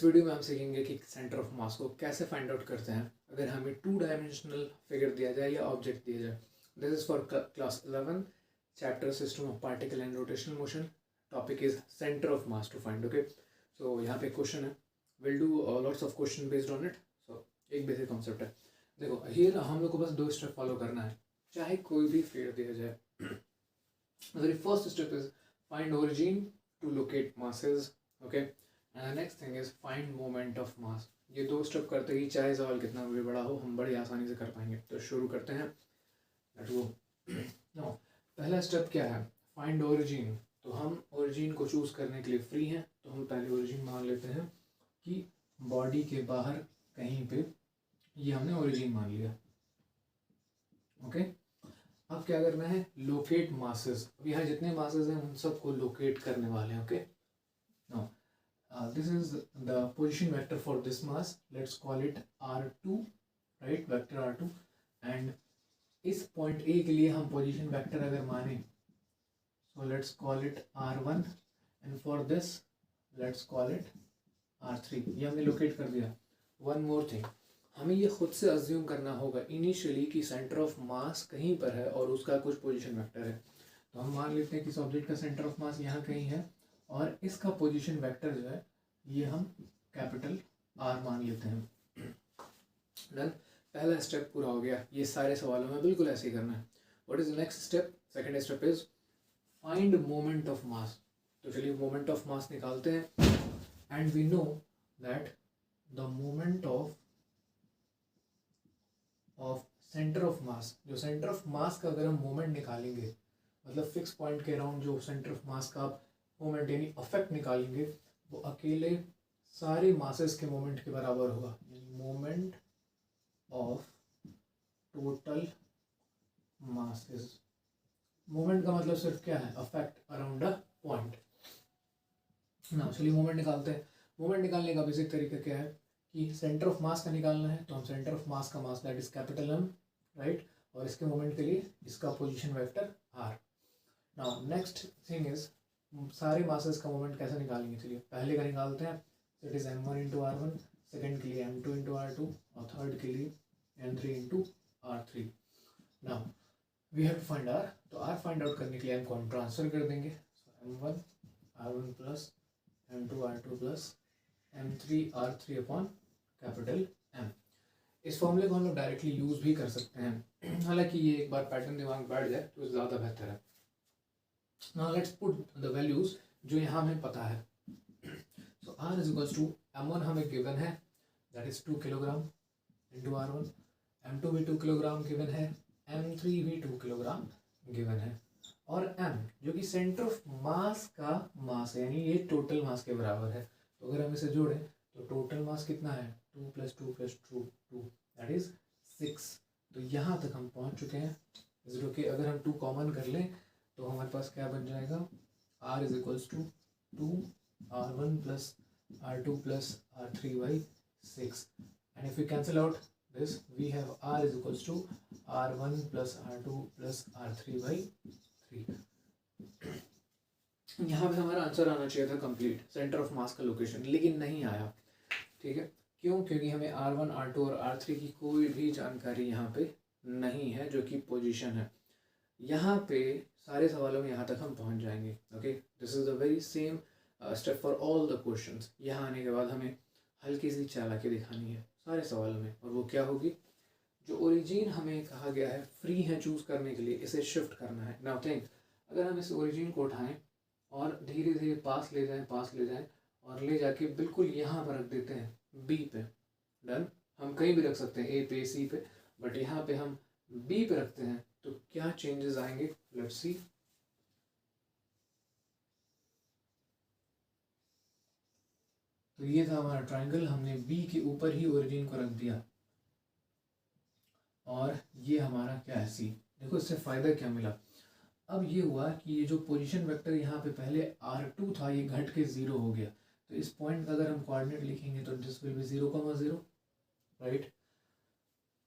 इस वीडियो में हम सीखेंगे कि सेंटर ऑफ मास को कैसे फाइंड आउट करते हैं अगर हमें 2 डायमेंशनल फिगर दिया जाए या ऑब्जेक्ट दिया जाए। This is for class 11 chapter system of particle and rotational motion. Topic is centre of mass to find. Okay, so यहाँ पे क्वेश्चन है, will do lots of question based on it. So एक basic concept है, देखो here हम लोग को बस 2 स्टेप फॉलो करना है चाहे कोई भी फिगर दिया जाए। The very first step is find origin to locate masses, okay, and the next thing is find moment of mass। ये 2 स्टेप करते ही चाहे सवाल कितना भी बड़ा हो हम बड़ी आसानी से कर पाएंगे। तो शुरू करते हैं, लेट्स गो। नो, पहला स्टेप क्या है, फाइंड ओरिजिन। तो हम ओरिजिन को चूज करने के लिए फ्री हैं, तो हम पहले ओरिजिन मान लेते हैं कि बॉडी के बाहर कहीं पे, ये हमने ओरिजिन मान लिया। ओके, अब क्या करना है, लोकेट मासेस। अब यहाँ जितने मासेस हैं उन सबको लोकेट करने वाले हैं। Okay, now this is the position vector for this mass, let's call it R2, right, vector R2। And इस पॉइंट A के लिए हम पोजीशन वेक्टर अगर माने, so let's call it R1 and for this let's call it R3। ये हमने locate कर दिया। वन मोर थिंग, हमें ये खुद से अज्यूम करना होगा इनिशियली कि सेंटर ऑफ मास कहीं पर है और उसका कुछ पोजीशन वेक्टर है। तो हम मान लेते हैं कि इस ऑब्जेक्ट का सेंटर ऑफ मास यहाँ कहीं है और इसका पोजीशन वेक्टर जो है ये हम कैपिटल R मान लेते हैं। डन, पहला स्टेप पूरा हो गया। ये सारे सवालों में बिल्कुल ऐसे ही करना है। What is the next step? Second step is find moment of mass. तो चलिए मोमेंट ऑफ मास निकालते हैं। And we know that the moment of centre of mass, जो सेंटर ऑफ मास का अगर हम मोमेंट निकालेंगे, मतलब फिक्स पॉइंट के अराउंड जो सेंटर ऑफ मास का मोमेंट यानी अफेक्ट निकालेंगे, वो अकेले सारे मासेस के मोमेंट के बराबर होगा। Moment of total masses. Moment का मतलब सिर्फ क्या है, अफेक्ट अराउंड अ पॉइंट ना। चलिए मोमेंट निकालते हैं। मोमेंट निकालने का बेसिक तरीका क्या है कि सेंटर ऑफ मास का निकालना है, तो हम सेंटर ऑफ मास का mass that is capital M, right, और इसके मोमेंट के लिए इसका position vector R। Now next thing is सारे मासेस का मोमेंट कैसे निकालेंगे। चलिए पहले का निकालते हैं, it is M1 into R1, second के लिए M2 इंटू R2 और थर्ड के लिए M3 into R3। Now we have to find R। तो R फाइंड आउट करने के लिए M को हम ट्रांसफर कर देंगे। M1 R1 plus M2 R2 plus M3 R3 upon capital M। इस फॉर्मूले को हम लोग डायरेक्टली यूज भी कर सकते हैं, हालांकि ये एक बार पैटर्न दिमाग में बैठ जाए तो ज़्यादा बेहतर है। Now let's put the values जो यहाँ हमें पता है। So R is equals to M1 हमें गिवन है that is 2 kilogram into R1, M2 भी 2 किलोग्राम गिवन है, M3 भी 2 किलोग्राम गिवन है, और M जो कि सेंटर ऑफ मास का मास है यानी ये टोटल मास के बराबर है। तो अगर हम इसे जोड़ें तो टोटल मास कितना है, 2 + 2 + 2 दैट इज 6। तो यहाँ तक हम पहुँच चुके हैं। जीरो के अगर हम 2 कॉमन कर लें तो हमारे पास क्या बन जाएगा, R is equals to 2R1 + R2 + R3/6। And if you cancel out this we have R is equals to R1 + R2 + R3/3। यहाँ पे हमारा आंसर आना चाहिए था कंप्लीट सेंटर ऑफ मास का लोकेशन, लेकिन नहीं आया। ठीक है, क्यों? क्योंकि हमें R1, R2 और R3 की कोई भी जानकारी यहाँ पे नहीं है जो कि पोजीशन है। यहाँ पे सारे सवालों में यहाँ तक हम पहुँच जाएंगे। Okay, this is the very same step for all the questions. यहाँ आने के बाद हमें हल्की सी चालाकी दिखानी है सारे सवालों में, और वो क्या होगी, जो ओरिजिन हमें कहा गया है फ्री है चूज करने के लिए, इसे शिफ्ट करना है। नाउ थिंक, अगर हम इस ओरिजिन को उठाएं और धीरे धीरे पास ले जाएं और ले जाके बिल्कुल यहाँ पर रख देते हैं B पे। डन, हम कहीं भी रख सकते हैं A पे, C पे, बट यहाँ पे हम B पे रखते हैं तो क्या चेंजेस आएंगे, लेट्स सी। तो ये था हमारा ट्रायंगल, हमने B के ऊपर ही ओरिजिन को रख दिया और ये हमारा क्या है C। देखो इससे फायदा क्या मिला, अब ये हुआ कि ये जो पोजीशन वेक्टर यहाँ पे पहले R2 था ये घट के 0 हो गया। तो इस पॉइंट का अगर हम कोऑर्डिनेट लिखेंगे तो दिस विल बी 0,0, राइट।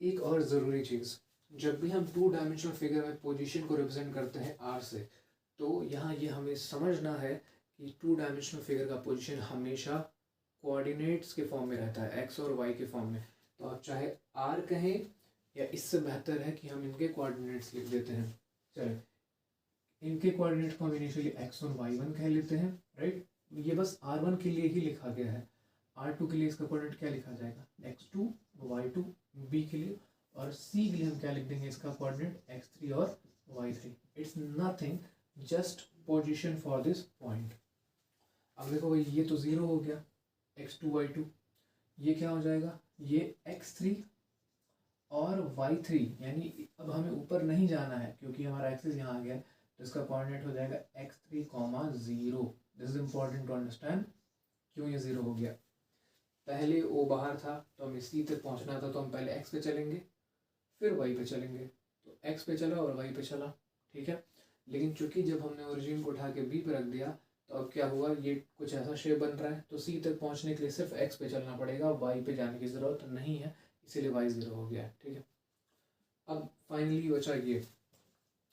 एक और ज़रूरी चीज़, जब भी हम 2 डायमेंशनल फिगर में पोजीशन को रिप्रेजेंट करते हैं R से, तो यहाँ ये हमें समझना है कि 2 डायमेंशनल फिगर का पोजीशन हमेशा कोऑर्डिनेट्स के फॉर्म में रहता है, एक्स और वाई के फॉर्म में, तो आप चाहे आर कहें या इससे बेहतर है कि हम इनके कोऑर्डिनेट्स लिख देते हैं। चलिए, इनके कोऑर्डिनेट को हम इनिशियली x1 y1 कह लेते हैं, राइट। ये बस r1 के लिए ही लिखा गया है, r2 के लिए इसका कोऑर्डिनेट क्या लिखा जाएगा, x2 y2 b के लिए, और c के लिए हम क्या लिख देंगे इसका कोऑर्डिनेट x3 और y3। It's nothing, just position for this point. अब देखो भाई, ये तो 0 हो गया, x2 y2, ये क्या हो जाएगा, ये x3 और y3, यानी अब हमें ऊपर नहीं जाना है क्योंकि हमारा एक्सिस यहाँ आ गया, तो इसका कोऑर्डिनेट हो जाएगा x3, 0। This is important to understand क्यों ये 0 हो गया। पहले ओ बाहर था तो हमें सी तक पहुँचना था, तो हम पहले x पे चलेंगे फिर y पे चलेंगे, तो x पे चला और y पे चला, ठीक है। लेकिन चूंकि जब हमने ओरिजिन को उठा के b पे रख दिया, तो अब क्या हुआ, ये कुछ ऐसा शेप बन रहा है, तो c तक पहुँचने के लिए सिर्फ x पे चलना पड़ेगा, y पे जाने की ज़रूरत नहीं है, इसीलिए y 0 हो गया है, ठीक है। अब फाइनली बचा ये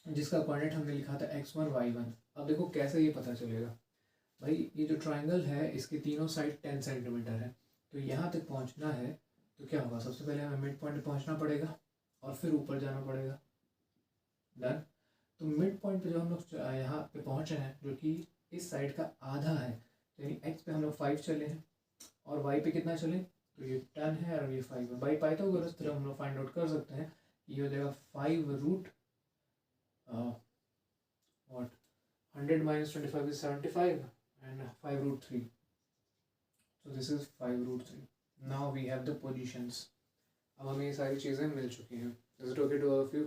जिसका कोऑर्डिनेट हमने लिखा था x1 y1। अब देखो कैसे ये पता चलेगा भाई, ये जो ट्राइंगल है इसके तीनों साइड 10 सेंटीमीटर है, तो यहाँ तक पहुँचना है तो क्या होगा, सबसे पहले हमें मिड पॉइंट पहुँचना पड़ेगा और फिर ऊपर जाना पड़ेगा, डन। तो मिड पॉइंट पे जब हम लोग यहाँ पे पहुँचे हैं, जो कि इस साइड का आधा है, यानी x पे हम लोग 5 चले हैं और y पे कितना चले, तो ये 10 है और ये 5 है। बाई पाइथागोरस थ्योरम हम लोग फाइंड आउट कर सकते हैं, ये हो जाएगा 5 root what 100 minus 25 is 75 and 5 root 3, so this is 5 root 3. now we have the positions। अब हमें ये सारी चीज़ें मिल चुकी हैं, is it okay to all of you?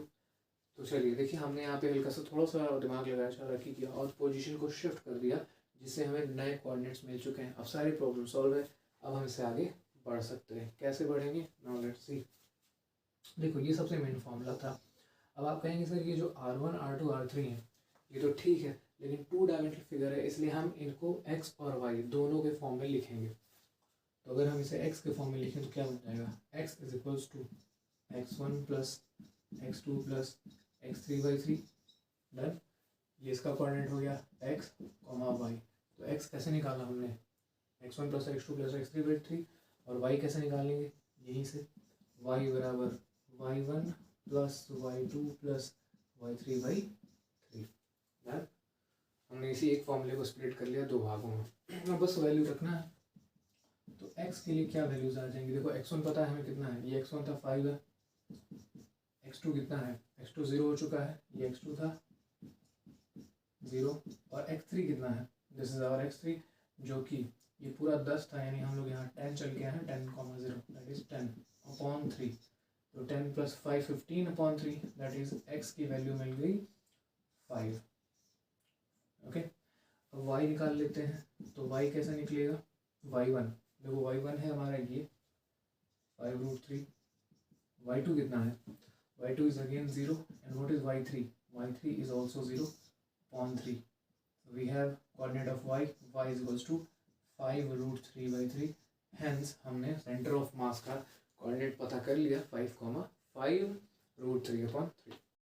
तो चलिए देखिए, हमने यहाँ पे हल्का सा थोड़ा सा दिमाग लगाया, चालाकी किया और पोजीशन को शिफ्ट कर दिया, जिससे हमें नए कोऑर्डिनेट्स मिल चुके हैं। अब सारी प्रॉब्लम सॉल्व है, अब हम इससे आगे बढ़ सकते हैं। कैसे बढ़ेंगे, नाउ लेट्स सी। देखो, ये सबसे मेन फॉर्मूला था। अब आप कहेंगे सर ये जो R1 R2 R3 है ये तो ठीक है, लेकिन 2 डायमेंशनल फिगर है, इसलिए हम इनको x और y दोनों के फॉर्म में लिखेंगे। तो अगर हम इसे x के फॉर्म में लिखें तो क्या बन जाएगा, x is equals to x1 plus x2 plus x3/3, done. ये इसका कोऑर्डिनेट हो गया x, y। तो x कैसे निकाला हमने, x1 plus x2 plus x3/3, और y कैसे निकालेंगे, यहीं से y बराबर y1 plus y2 plus y3/3, done. हमने इसी एक फॉर्मूले को स्प्लिट कर लिया 2 भागों में। अब बस वैल्यू रखना है, तो x के लिए क्या वैल्यूज आ जाएंगी, देखो x1 पता है हमें कितना है, ये x1 था 5 है, x2 कितना है, x2 0 हो चुका है, ये x2 था 0, और x3 कितना है, दिस इज आवर x3, जो कि ये पूरा 10 था, यानी हम लोग यहाँ 10 चल के आए हैं, 10,0 दैट इज 10/3, तो 10 प्लस 5 15/3, दैट इज x की वैल्यू मिल गई 5, ओके। अब y निकाल लेते हैं, तो y कैसे निकलेगा, y1, देखो y1 है हमारा ये 5 रूट 3, y2 कितना है, y2 is again 0, and what is y3, y3 is also 0/3, so we have coordinate of y is equals to 5 root 3/3, hence हमने सेंटर ऑफ मास का कोऑर्डिनेट पता कर लिया 5, 5 रूट 3/3।